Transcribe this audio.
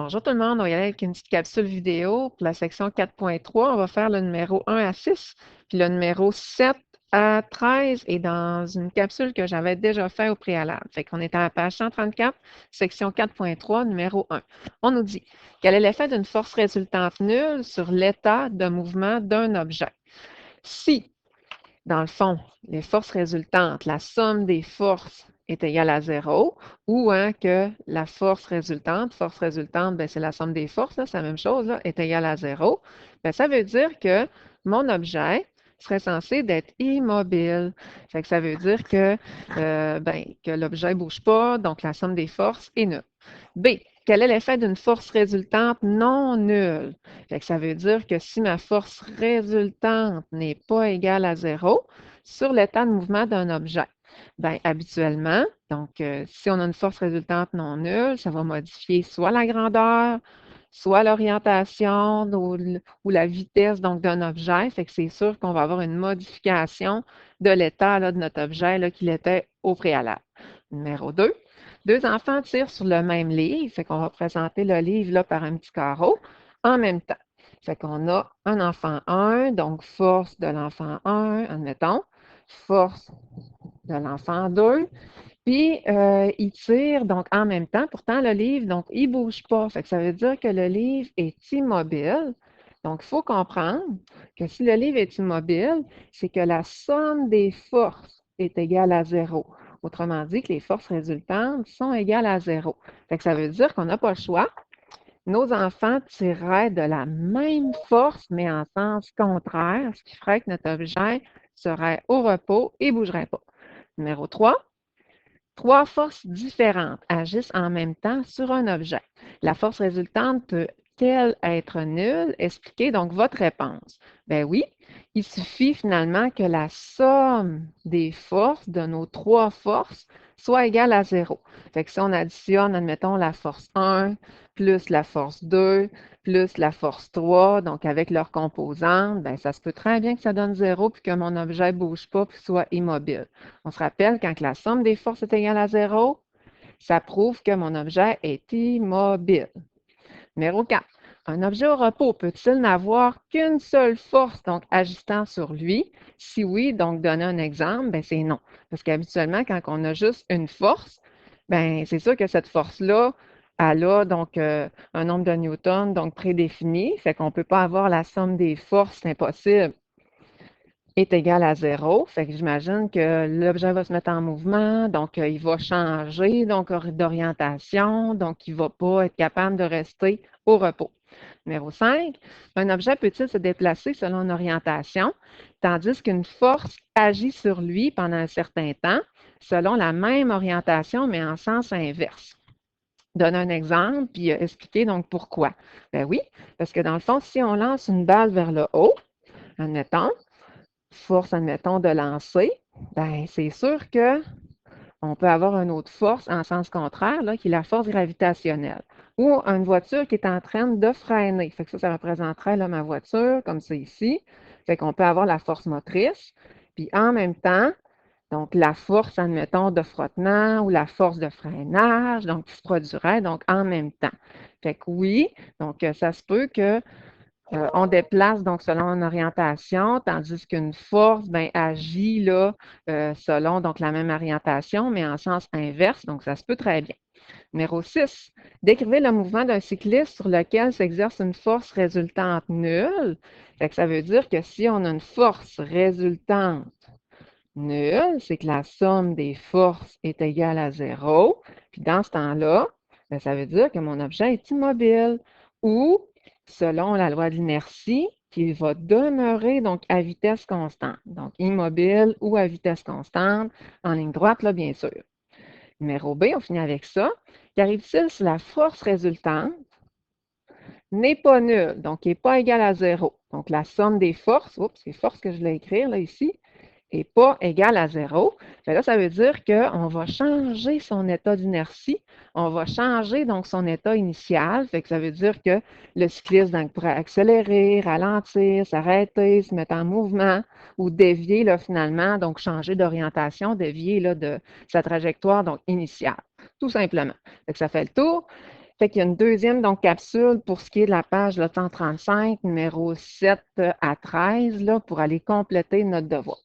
Bonjour tout le monde, on va y aller avec une petite capsule vidéo pour la section 4.3. On va faire le numéro 1 à 6, puis le numéro 7 à 13 est dans une capsule que j'avais déjà fait au préalable. Fait qu'on est à la page 134, section 4.3, numéro 1. On nous dit, quel est l'effet d'une force résultante nulle sur l'état de mouvement d'un objet? Si dans le fond, les forces résultantes, la somme des forces est égale à 0, ou que la force résultante, ben, c'est la somme des forces, c'est la même chose, là, est égale à 0, ben, ça veut dire que mon objet serait censé d'être immobile. Fait que ça veut dire que l'objet ne bouge pas, donc la somme des forces est nulle. B, quel est l'effet d'une force résultante non nulle? Fait que ça veut dire que si ma force résultante n'est pas égale à 0 sur l'état de mouvement d'un objet, bien, habituellement, donc si on a une force résultante non nulle, ça va modifier soit la grandeur, soit l'orientation ou la vitesse donc d'un objet. Fait que c'est sûr qu'on va avoir une modification de l'état de notre objet qu'il était au préalable. Numéro 2. Deux enfants tirent sur le même livre, fait qu'on va présenter le livre là, par un petit carreau en même temps. Fait qu'on a un enfant 1, donc force de l'enfant 1, admettons, force de l'enfant 2, puis ils tirent donc en même temps. Pourtant, le livre, donc, il ne bouge pas. Fait que ça veut dire que le livre est immobile. Donc, il faut comprendre que si le livre est immobile, c'est que la somme des forces est égale à 0. Autrement dit, que les forces résultantes sont égales à 0. Fait que ça veut dire qu'on n'a pas le choix. Nos enfants tireraient de la même force, mais en sens contraire, ce qui ferait que notre objet serait au repos et ne bougerait pas. Numéro 3. Trois forces différentes agissent en même temps sur un objet. La force résultante peut-elle être nulle? Expliquez donc votre réponse. Ben oui, il suffit finalement que la somme des forces de nos trois forces soit égale à 0. Fait que si on additionne, admettons, la force 1 plus la force 2 plus la force 3, donc avec leurs composantes, ben ça se peut très bien que ça donne 0 puis que mon objet ne bouge pas puis soit immobile. On se rappelle, quand la somme des forces est égale à 0, ça prouve que mon objet est immobile. Numéro 4. Un objet au repos peut-il n'avoir qu'une seule force, donc agissant sur lui? Si oui, donc donner un exemple, ben c'est non. Parce qu'habituellement, quand on a juste une force, ben c'est sûr que cette force-là, elle a donc un nombre de newtons donc prédéfini, fait qu'on ne peut pas avoir la somme des forces, c'est impossible, est égal à 0. Fait que j'imagine que l'objet va se mettre en mouvement, donc il va changer donc d'orientation, donc il ne va pas être capable de rester au repos. Numéro 5, un objet peut-il se déplacer selon une orientation, tandis qu'une force agit sur lui pendant un certain temps selon la même orientation, mais en sens inverse. Donne un exemple, puis expliquer donc pourquoi. Ben oui, parce que dans le fond, si on lance une balle vers le haut, admettons, force, admettons, de lancer, ben c'est sûr que on peut avoir une autre force en sens contraire, là, qui est la force gravitationnelle. Ou une voiture qui est en train de freiner. Fait que ça représenterait là, ma voiture, comme c'est ici. Fait qu'on peut avoir la force motrice. Puis en même temps, donc la force, admettons, de frottement ou la force de freinage, donc qui se produirait donc en même temps. Fait que oui, donc ça se peut que on déplace donc selon une orientation, tandis qu'une force ben, agit là, selon donc la même orientation, mais en sens inverse, donc ça se peut très bien. Numéro 6. Décrivez le mouvement d'un cycliste sur lequel s'exerce une force résultante nulle. Fait que ça veut dire que si on a une force résultante nulle, c'est que la somme des forces est égale à 0. Puis dans ce temps-là, ben, ça veut dire que mon objet est immobile ou, selon la loi de l'inertie, qu'il va demeurer donc à vitesse constante. Donc immobile ou à vitesse constante, en ligne droite, là, bien sûr. Numéro B, on finit avec ça. Qu'arrive-t-il si la force résultante n'est pas nulle, donc n'est pas égale à 0? Donc la somme des forces, oups, c'est force que je vais écrire là ici, n'est pas égal à 0, là, ça veut dire qu'on va changer son état d'inertie, on va changer donc son état initial, fait que ça veut dire que le cycliste donc, pourrait accélérer, ralentir, s'arrêter, se mettre en mouvement ou dévier là, finalement, donc changer d'orientation, dévier là, de sa trajectoire donc initiale, tout simplement. Fait que ça fait le tour. Fait qu'il y a une deuxième donc, capsule pour ce qui est de la page là, 135, numéro 7 à 13, là, pour aller compléter notre devoir.